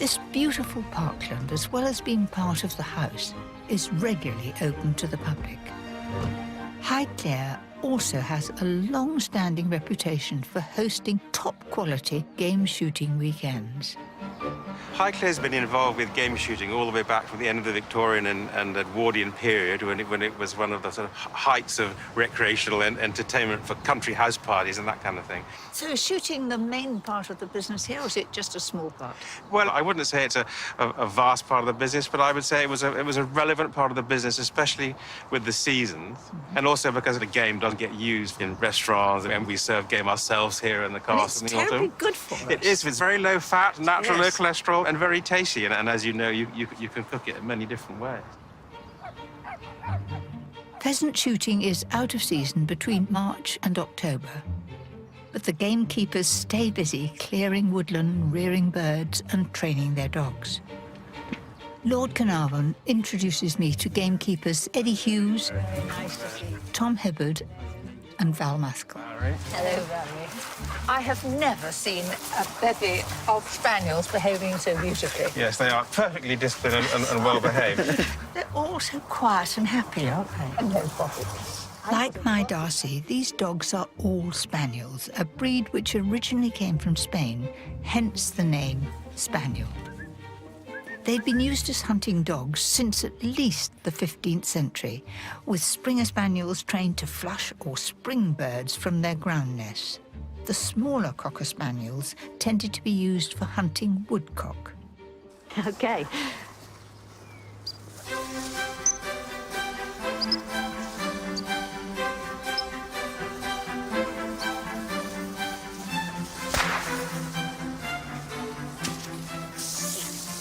This beautiful parkland, as well as being part of the house, is regularly open to the public. Highclere also has a long-standing reputation for hosting top-quality game shooting weekends. Highclere's been involved with game shooting all the way back from the end of the Victorian and Edwardian period, when it was one of the sort of heights of recreational entertainment for country house parties and that kind of thing. So is shooting the main part of the business here, or is it just a small part? Well, I wouldn't say it's a vast part of the business, but I would say it was a relevant part of the business, especially with the seasons, and also because the game doesn't get used in restaurants, and we serve game ourselves here in the castle. And it's terribly good for us. It is. It's very low fat, natural, Yes. low cholesterol, and very tasty. And as you know, you can cook it in many different ways. Pheasant shooting is out of season between March and October. But the gamekeepers stay busy clearing woodland, rearing birds and training their dogs. Lord Carnarvon introduces me to gamekeepers Eddie Hughes, Tom Hibbard and Val Maskell. Hello, Valerie. I have never seen a bevy of spaniels behaving so beautifully. Yes, they are perfectly disciplined and well behaved. They're all so quiet and happy, aren't they? And no profit. Like my Darcy, these dogs are all spaniels, a breed which originally came from Spain, hence the name Spaniel. They've been used as hunting dogs since at least the 15th century, with Springer Spaniels trained to flush or spring birds from their ground nests. The smaller Cocker Spaniels tended to be used for hunting woodcock. OK.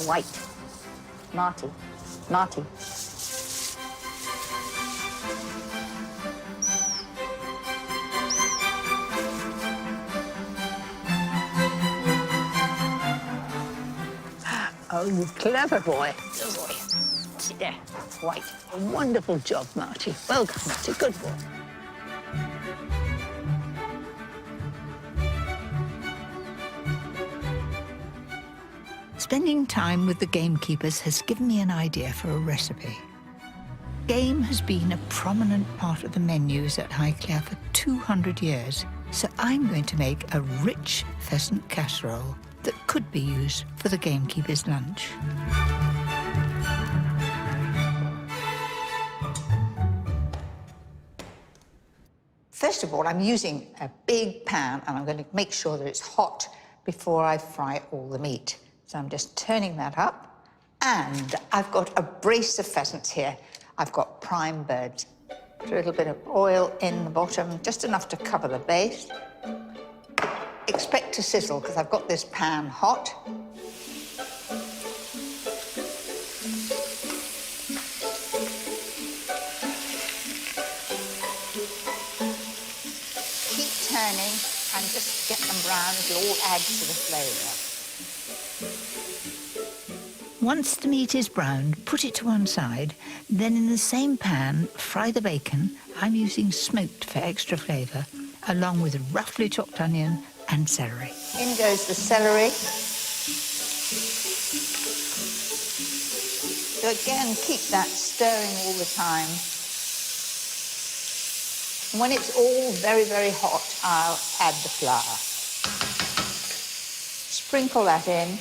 White. Marty. Marty. Oh, you clever boy. Good boy. Sit there. White. A wonderful job, Marty. Well done, Marty. Good boy. Spending time with the gamekeepers has given me an idea for a recipe. Game has been a prominent part of the menus at Highclere for 200 years, so I'm going to make a rich pheasant casserole that could be used for the gamekeepers' lunch. First of all, I'm using a big pan, and I'm going to make sure that it's hot before I fry all the meat. So I'm just turning that up, and I've got a brace of pheasants here. I've got prime birds. A little bit of oil in the bottom, just enough to cover the base. Expect to sizzle, because I've got this pan hot. Keep turning and just get them brown. It'll all add to the flavour. Once the meat is browned, put it to one side, then in the same pan, fry the bacon. I'm using smoked for extra flavour, along with roughly chopped onion and celery. In goes the celery. So again, keep that stirring all the time. When it's all very, very hot, I'll add the flour. Sprinkle that in.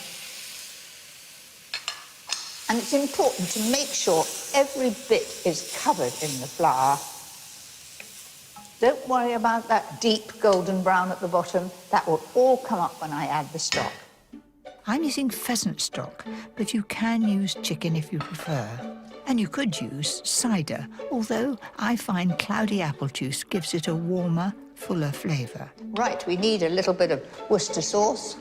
And it's important to make sure every bit is covered in the flour. Don't worry about that deep golden brown at the bottom. That will all come up when I add the stock. I'm using pheasant stock, but you can use chicken if you prefer. And you could use cider, although I find cloudy apple juice gives it a warmer, fuller flavour. Right, we need a little bit of Worcester sauce.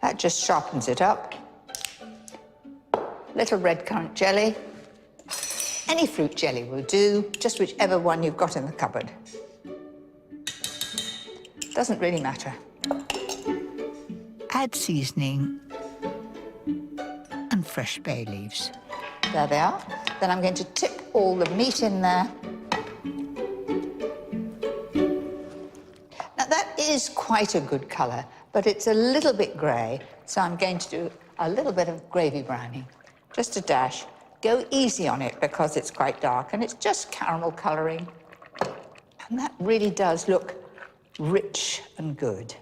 That just sharpens it up. Little red currant jelly. Any fruit jelly will do, just whichever one you've got in the cupboard. Doesn't really matter. Add seasoning and fresh bay leaves. There they are. Then I'm going to tip all the meat in there. Now, that is quite a good colour, but it's a little bit grey, so I'm going to do a little bit of gravy browning, just a dash. Go easy on it because it's quite dark, and it's just caramel colouring. And that really does look rich and good.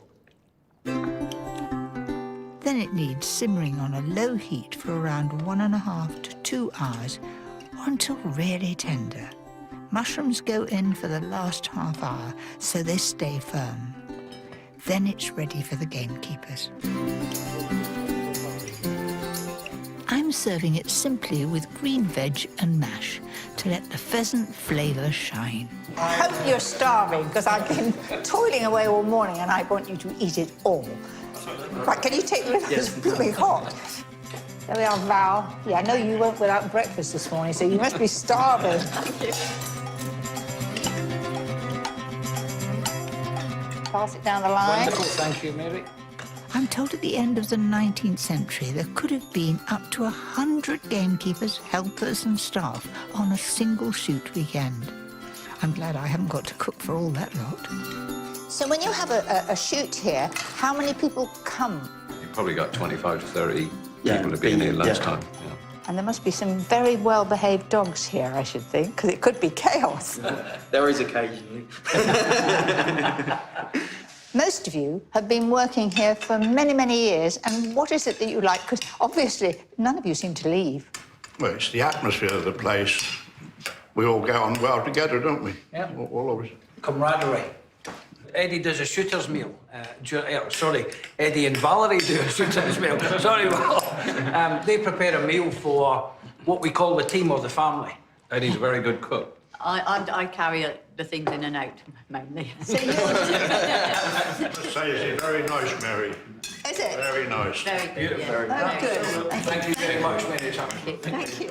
Then it needs simmering on a low heat for around 1.5 to 2 hours, or until really tender. Mushrooms go in for the last half hour so they stay firm. Then it's ready for the gamekeepers. I'm serving it simply with green veg and mash to let the pheasant flavour shine. I hope you're starving, because I've been toiling away all morning and I want you to eat it all. Right, can you take me? It's really hot. There we are, Val. Yeah, I know you went without breakfast this morning, so you must be starving. Pass it down the line. Wonderful, thank you, Mary. I'm told at the end of the 19th century there could have been up to 100 gamekeepers, helpers and staff on a single shoot weekend. I'm glad I haven't got to cook for all that lot. So when you have a shoot here, how many people come? You've probably got 25 to 30 people to be in here lunchtime. Yeah. And there must be some very well-behaved dogs here, I should think, because it could be chaos. There is occasionally. Most of you have been working here for many, many years, and what is it that you like? Because obviously none of you seem to leave. Well, it's the atmosphere of the place. We all get on well together, don't we? Yeah. All of us. Camaraderie. Eddie does a shooter's meal. Sorry, Eddie and Valerie do a shooter's meal. Sorry, well, they prepare a meal for what we call the team or the family. Eddie's a very good cook. I carry the things in and out, mainly. So you're... Let's say it's very nice, Mary. Is it? Very nice. Very good, yeah. Oh, good. Thank you very much, Mary. Thank you.